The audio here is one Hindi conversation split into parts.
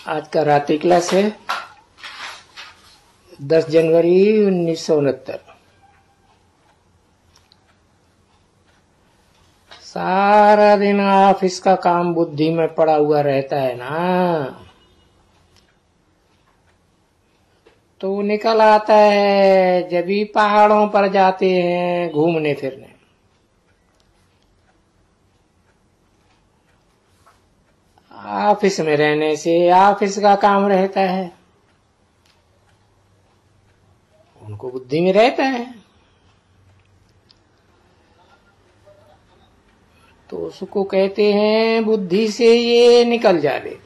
आज का रात्रि क्लास है 10 जनवरी 1969। सारा दिन ऑफिस का काम बुद्धि में पड़ा हुआ रहता है ना, तो निकल आता है जब भी पहाड़ों पर जाते हैं घूमने फिरने। ऑफिस में रहने से ऑफिस का काम रहता है, उनको बुद्धि में रहता है, तो उसको कहते हैं बुद्धि से ये निकल जावे।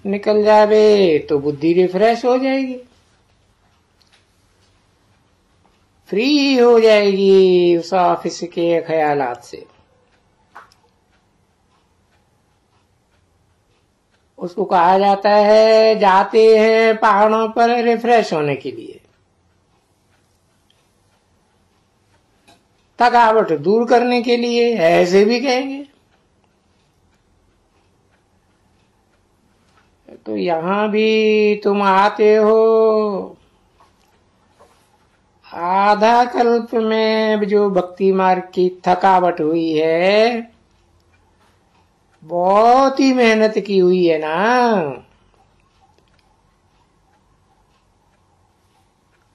निकल जावे तो बुद्धि रिफ्रेश हो जाएगी, फ्री हो जाएगी उस ऑफिस के ख्यालात से। उसको कहा जाता है जाते हैं पहाड़ों पर रिफ्रेश होने के लिए, थकावट दूर करने के लिए, ऐसे भी कहेंगे। तो यहां भी तुम आते हो, आधा कल्प में जो भक्ति मार्ग की थकावट हुई है, बहुत ही मेहनत की हुई है ना।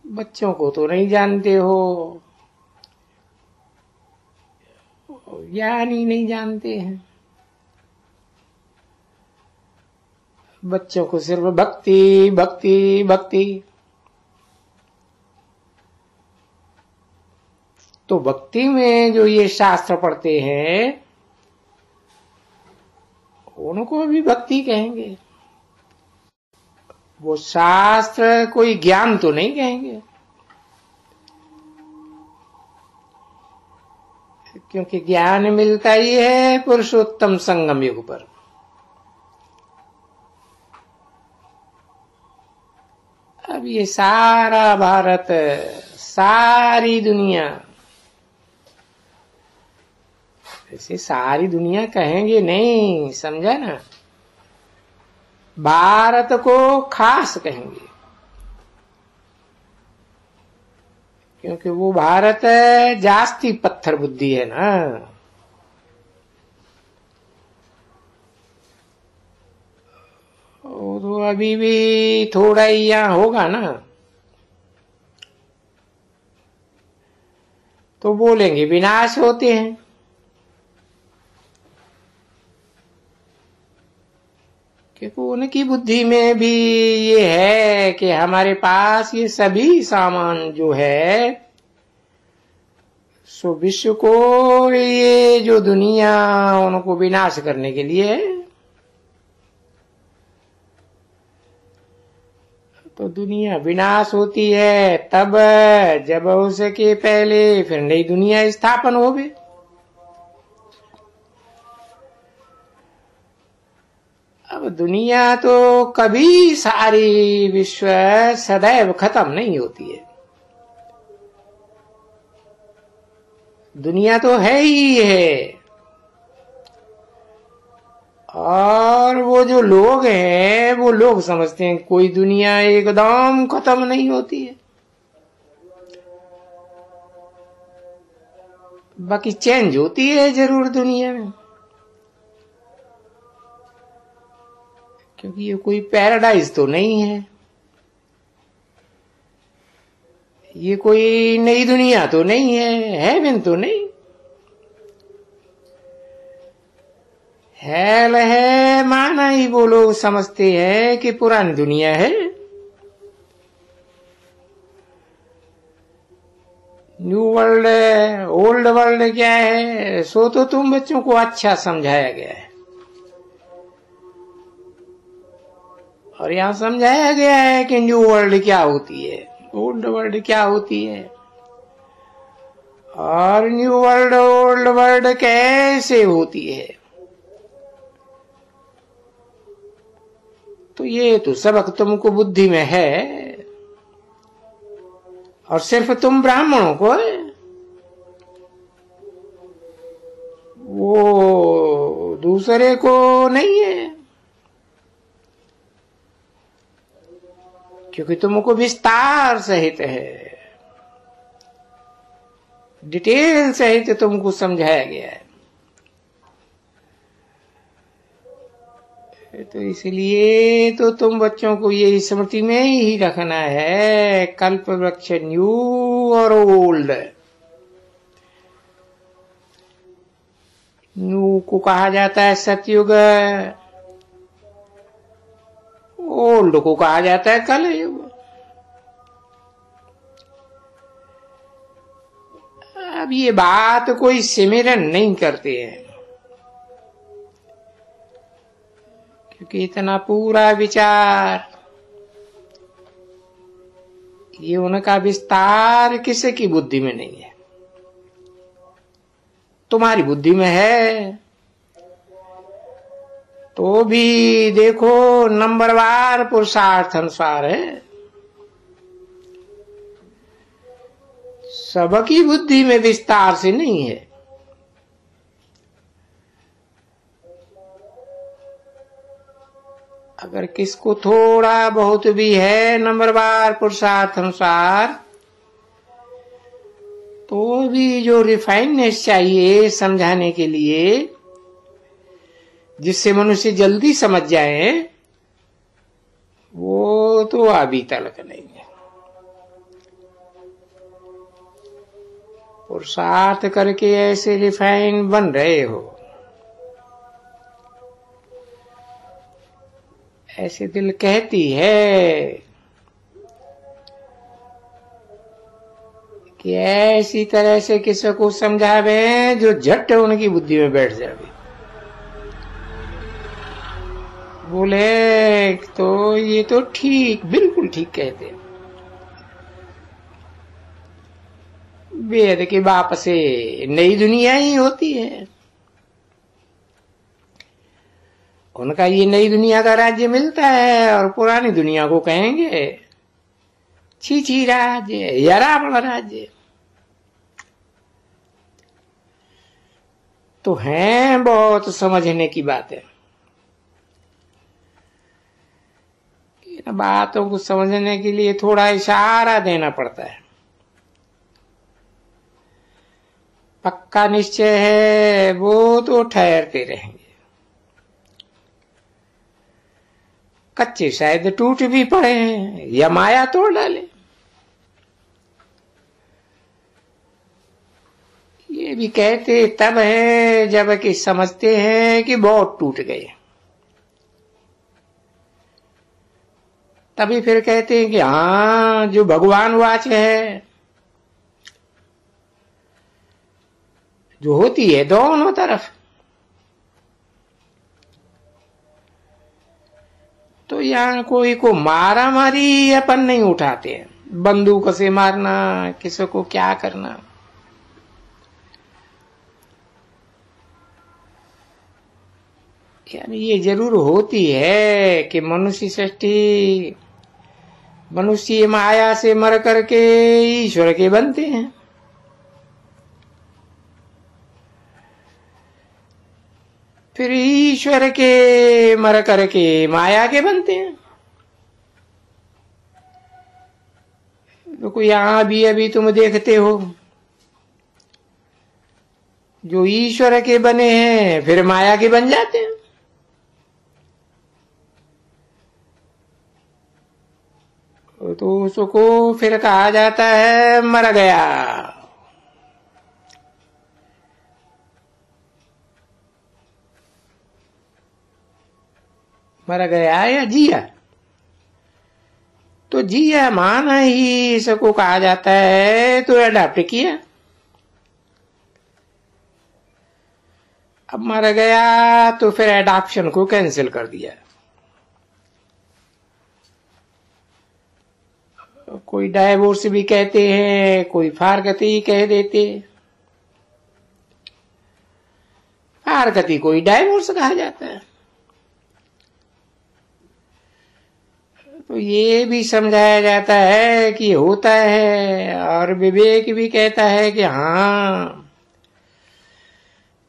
बच्चों को तो नहीं जानते हो, ज्ञान ही नहीं जानते हैं। बच्चों को सिर्फ भक्ति भक्ति भक्ति। तो भक्ति में जो ये शास्त्र पढ़ते हैं उनको भी भक्ति कहेंगे। वो शास्त्र कोई ज्ञान तो नहीं कहेंगे, क्योंकि ज्ञान मिलता ही है पुरुषोत्तम संगम युग पर। अब ये सारा भारत, सारी दुनिया, ऐसे सारी दुनिया कहेंगे नहीं, समझा ना। भारत को खास कहेंगे, क्योंकि वो भारत जास्ती पत्थर बुद्धि है ना। तो अभी भी थोड़ा ही यहां होगा ना, तो बोलेंगे विनाश होते हैं। क्योंकि उनकी बुद्धि में भी ये है कि हमारे पास ये सभी सामान जो है, सो विश्व को ये जो दुनिया उनको विनाश करने के लिए है। तो दुनिया विनाश होती है तब जब उसके पहले फिर नई दुनिया स्थापन होगी। अब दुनिया तो कभी सारी विश्व सदैव खत्म नहीं होती है। दुनिया तो है ही है, और वो जो लोग हैं वो लोग समझते हैं कोई दुनिया एकदम खत्म नहीं होती है, बाकी चेंज होती है जरूर दुनिया में। क्योंकि ये कोई पैराडाइज तो नहीं है, ये कोई नई दुनिया तो नहीं है, हेवन तो नहीं। हेल है माना ही वो लोग समझते हैं कि पुरानी दुनिया है। न्यू वर्ल्ड, ओल्ड वर्ल्ड क्या है, सो तो तुम बच्चों को अच्छा समझाया गया है। और यहां समझाया गया है कि न्यू वर्ल्ड क्या होती है, ओल्ड वर्ल्ड क्या होती है, और न्यू वर्ल्ड ओल्ड वर्ल्ड कैसे होती है। तो ये तो सबक तुमको बुद्धि में है, और सिर्फ तुम ब्राह्मणों को है। वो दूसरे को नहीं है। क्योंकि तुमको विस्तार सहित है, डिटेल सहित तुमको समझाया गया है। तो इसलिए तो तुम बच्चों को ये स्मृति में ही रखना है, कल्प वृक्ष न्यू और ओल्ड। न्यू को कहा जाता है सतयुग, ओल्ड को कहा जाता है कलयुग। अब ये बात कोई सिमरन नहीं करते हैं, क्योंकि इतना पूरा विचार ये उनका विस्तार किसी की बुद्धि में नहीं है। तुम्हारी बुद्धि में है तो भी देखो नंबरवार पुरुषार्थ अनुसार है। सबकी बुद्धि में विस्तार से नहीं है। अगर किसको थोड़ा बहुत भी है नंबरवार पुरुषार्थ अनुसार, तो भी जो रिफाइननेस चाहिए समझाने के लिए, जिससे मनुष्य जल्दी समझ जाए, वो तो अभी तक नहीं है। पुरुषार्थ करके ऐसे रिफाइन बन रहे हो, ऐसे दिल कहती है कि ऐसी तरह से किसी को समझावे जो झट उनकी बुद्धि में बैठ जाए। बोले तो ये तो ठीक, बिल्कुल ठीक कहते हैं। वेद के बाप से नई दुनिया ही होती है। उनका ये नई दुनिया का राज्य मिलता है और पुरानी दुनिया को कहेंगे छी राज्य या रावण राज्य। तो है बहुत समझने की बात है। इन बातों को समझने के लिए थोड़ा इशारा देना पड़ता है। पक्का निश्चय है वो तो ठहरते रहेंगे, कच्चे शायद टूट भी पड़े हैं या माया तोड़ डाले। ये भी कहते तब है जब कि समझते हैं कि बहुत टूट गए, तभी फिर कहते हैं कि हाँ जो भगवान वाच है, जो होती है दोनों तरफ। तो यहाँ कोई को मारा मारी अपन नहीं उठाते हैं, बंदूक से मारना, किसी को क्या करना। यानी ये जरूर होती है कि मनुष्य सृष्टि, मनुष्य माया से मर करके ईश्वर के बनते हैं। फिर ईश्वर के मर करके माया के बनते हैं। तो यहां भी अभी तुम देखते हो, जो ईश्वर के बने हैं फिर माया के बन जाते हैं। तो उसको फिर कहा जाता है मर गया। मर गया या जिया, तो जिया माना ही इसको कहा जाता है। तो अडॉप्ट किया। अब मर गया तो फिर एडॉप्शन को कैंसिल कर दिया। कोई डाइवोर्स भी कहते हैं, कोई फारकती कह देते। फारकती कोई डाइवोर्स कहा जाता है। तो ये भी समझाया जाता है कि होता है, और विवेक भी कहता है कि हाँ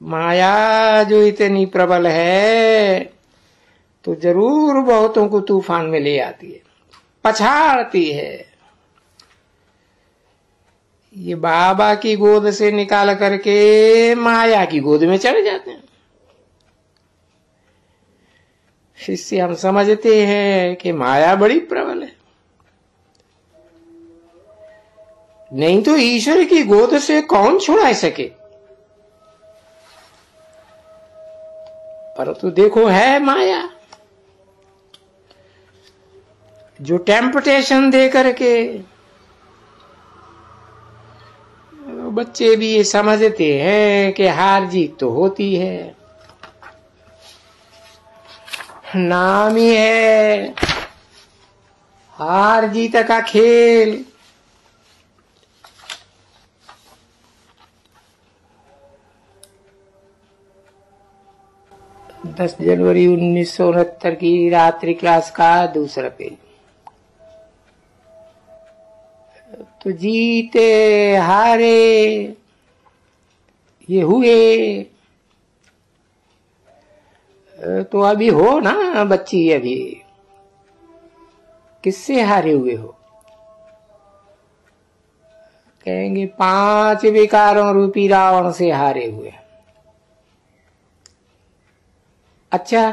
माया जो इतनी प्रबल है तो जरूर बहुतों को तूफान में ले आती है। पछाड़ती है। ये बाबा की गोद से निकाल करके माया की गोद में चढ़ जाते हैं। इससे हम समझते हैं कि माया बड़ी प्रबल है। नहीं तो ईश्वर की गोद से कौन छुड़ा सके। परंतु देखो है माया जो टेम्पटेशन दे करके बच्चे भी ये समझते हैं कि हार जीत तो होती है, नाम ही है हार जीत का खेल। 10 जनवरी 1969 की रात्रि क्लास का दूसरा पेज। तो जीते हारे ये हुए तो अभी हो ना बच्ची, अभी किससे हारे हुए हो? कहेंगे 5 विकारों रूपी रावण से हारे हुए। अच्छा,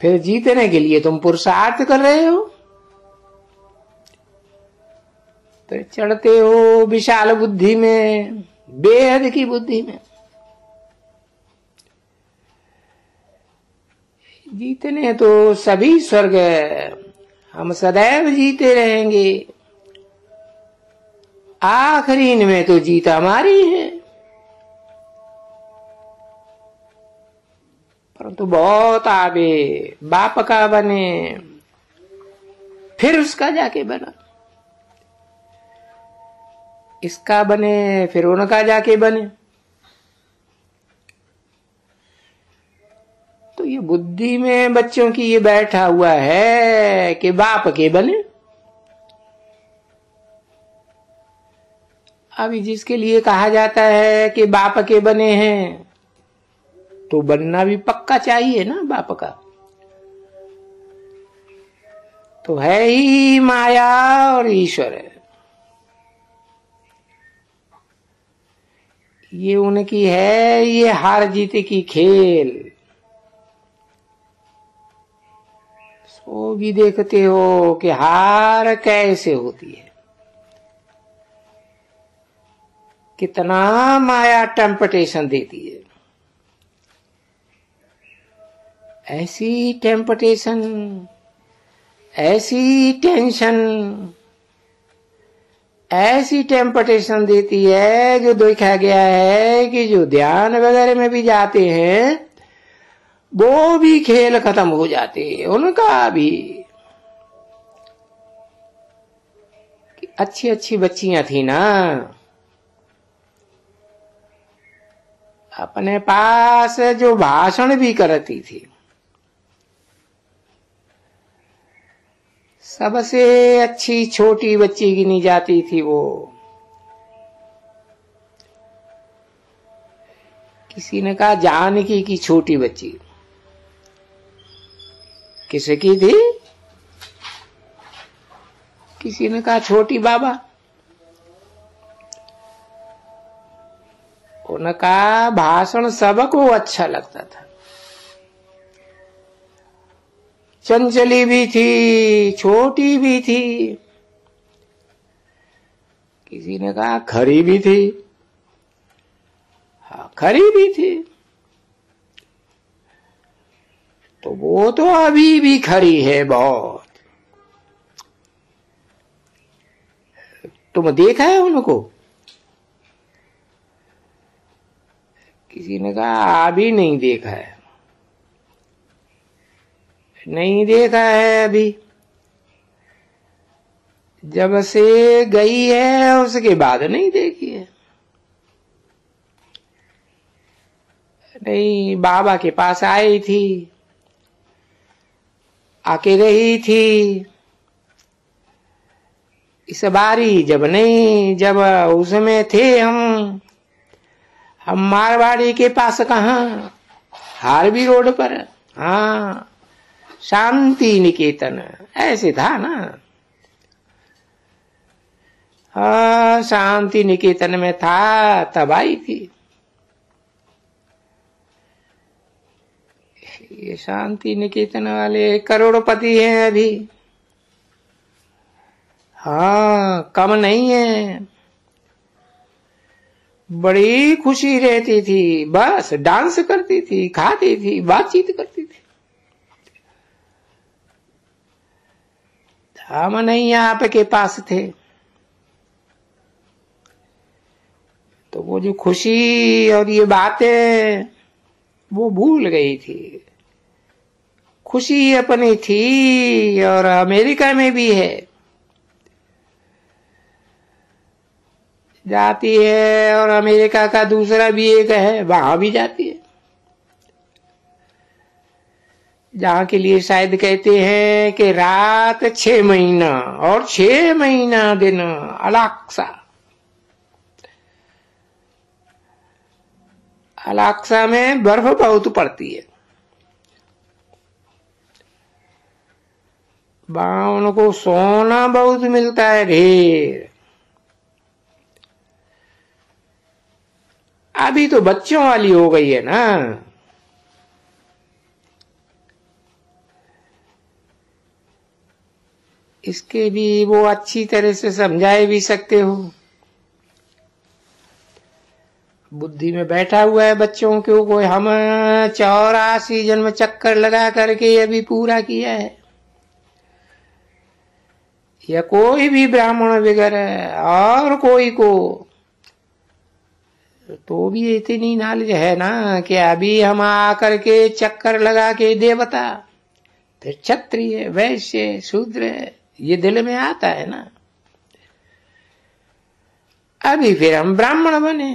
फिर जीतने के लिए तुम पुरुषार्थ कर रहे हो, तो चढ़ते हो विशाल बुद्धि में, बेहद की बुद्धि में। जीतने तो सभी स्वर्ग, हम सदैव जीते रहेंगे, आखिरी में तो जीत हमारी है। परंतु बहुत आगे बाप का बने, फिर उसका जाके बना, इसका बने फिर उनका जाके बने। तो ये बुद्धि में बच्चों की ये बैठा हुआ है कि बाप के बने। अभी जिसके लिए कहा जाता है कि बाप के बने हैं, तो बनना भी पक्का चाहिए ना बाप का। तो है ही माया और ईश्वर है, ये उनकी है, ये हार जीत की खेल। सो भी देखते हो कि हार कैसे होती है, कितना माया टेम्पटेशन देती है। ऐसी टेम्पटेशन, ऐसी टेंशन, ऐसी टेम्पटेशन देती है जो देखा गया है कि जो ध्यान वगैरह में भी जाते हैं वो भी खेल खत्म हो जाते हैं उनका भी। अच्छी अच्छी बच्चियां थी ना, अपने पास जो भाषण भी करती थी, सबसे अच्छी छोटी बच्ची गिनी जाती थी वो। किसी ने कहा जानकी की छोटी बच्ची, किसकी थी? किसी ने कहा छोटी बाबा। उनका भाषण सबको अच्छा लगता था, चंचली भी थी, छोटी भी थी। किसी ने कहा खरी भी थी, हाँ खरी भी थी। तो वो तो अभी भी खरी है बहुत। तुम देखा है उनको? किसी ने कहा अभी नहीं देखा है, नहीं देखा है अभी। जब से गई है उसके बाद नहीं देखी है। नहीं, बाबा के पास आई थी, आके रही थी इस बारी, जब नहीं, जब उसमें थे हम मारवाड़ी के पास, कहाँ, हारवी रोड पर, हाँ शांति निकेतन, ऐसे था ना। हाँ, शांति निकेतन में था तब आई थी। ये शांति निकेतन वाले करोड़पति हैं अभी। हाँ, कम नहीं है। बड़ी खुशी रहती थी, बस डांस करती थी, खाती थी, बातचीत करती थी। हम नहीं आपके पास थे तो वो जो खुशी और ये बातें वो भूल गई थी। खुशी अपनी थी और अमेरिका में भी है, जाती है, और अमेरिका का दूसरा भी एक है वहां भी जाती है, जहां के लिए शायद कहते हैं कि रात 6 महीना और 6 महीना दिन अलाक्सा। अलाक्सा में बर्फ बहुत पड़ती है, वहां उनको सोना बहुत मिलता है ढेर। अभी तो बच्चों वाली हो गई है ना, इसके भी वो अच्छी तरह से समझाए भी सकते हो। बुद्धि में बैठा हुआ है बच्चों को, कोई हम 84 जन्म चक्कर लगा करके अभी पूरा किया है, या कोई भी ब्राह्मण वगैरह और कोई को, तो भी इतनी नॉलेज है ना कि अभी हम आकर के चक्कर लगा के देवता, फिर क्षत्रिय, वैश्य, शूद्र, ये दिल में आता है ना। अभी फिर हम ब्राह्मण बने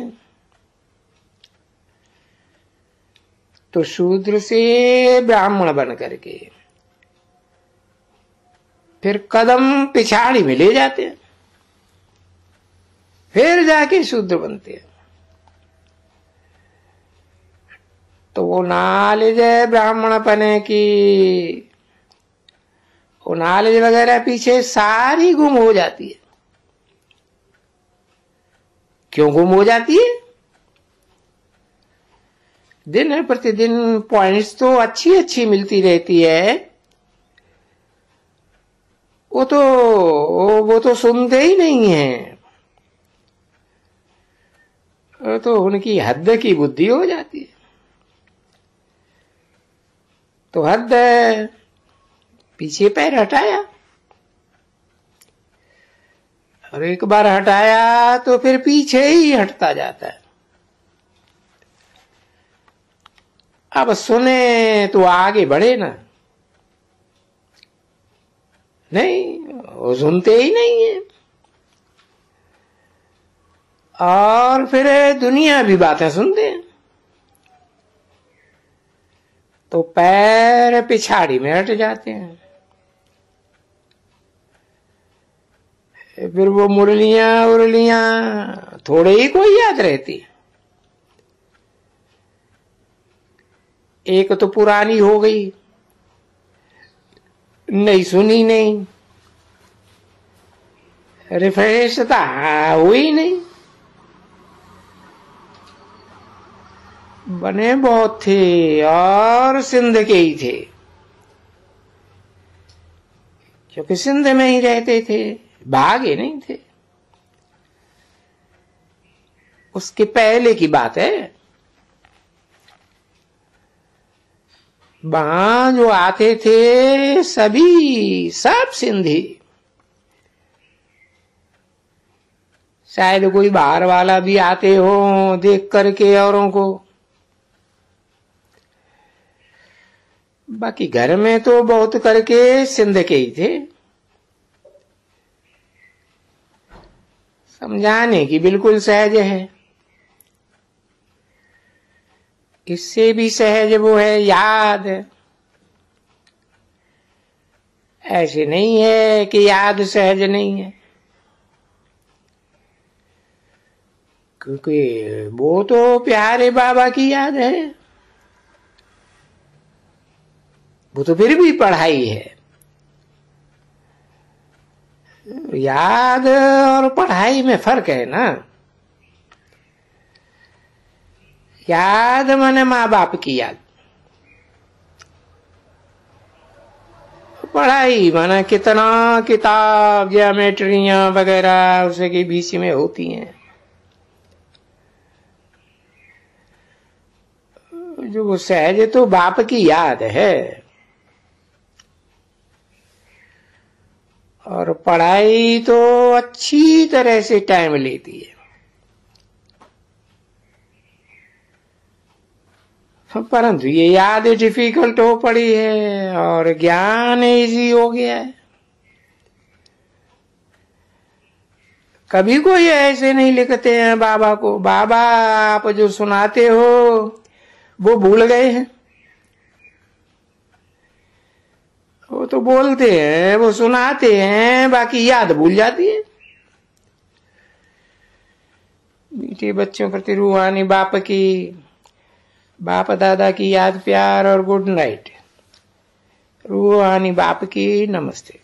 तो शूद्र से ब्राह्मण बन करके फिर कदम पिछाड़ी में ले जाते हैं, फिर जाके शूद्र बनते हैं। तो वो नॉलेज है ब्राह्मण बने की, वो नॉलेज वगैरह पीछे सारी गुम हो जाती है। क्यों गुम हो जाती है? दिन प्रतिदिन पॉइंट्स तो अच्छी अच्छी मिलती रहती है, वो तो सुनते ही नहीं है, वो तो उनकी हद की बुद्धि हो जाती है। तो हद पीछे पैर हटाया, और एक बार हटाया तो फिर पीछे ही हटता जाता है। अब सुने तो आगे बढ़े ना, नहीं वो सुनते ही नहीं है, और फिर दुनिया भी बातें सुनते हैं, तो पैर पिछाड़ी में हट जाते हैं। फिर वो मुरलियां उरलियां थोड़े ही कोई याद रहती, एक तो पुरानी हो गई, नहीं सुनी नहीं, रिफ्रेशता हुई नहीं। बने बहुत थे और सिंध के ही थे, क्योंकि सिंध में ही रहते थे, भागे नहीं थे। उसके पहले की बात है, वहां जो आते थे सभी सब सिंधी, शायद कोई बाहर वाला भी आते हो देख करके औरों को, बाकी घर में तो बहुत करके सिंध के ही थे। समझाने की बिल्कुल सहज है, इससे भी सहज वो है याद। ऐसे नहीं है कि याद सहज नहीं है, क्योंकि वो तो प्यारे बाबा की याद है, वो तो फिर भी पढ़ाई है। याद और पढ़ाई में फर्क है ना। याद माने माँ बाप की याद, पढ़ाई माना कितना किताब ज्योमेट्रियां वगैरह उसे की बीच में होती हैं। जो सहज तो बाप की याद है, और पढ़ाई तो अच्छी तरह से टाइम लेती है। परंतु ये याद डिफिकल्ट हो पड़ी है और ज्ञान इजी हो गया है। कभी कोई ऐसे नहीं लिखते हैं बाबा को, बाबा आप जो सुनाते हो वो भूल गए हैं। वो तो बोलते हैं, वो सुनाते हैं, बाकी याद भूल जाती है। मीठे बच्चों प्रति रूहानी बाप की, बाप दादा की याद, प्यार और गुड नाइट। रूहानी बाप की नमस्ते।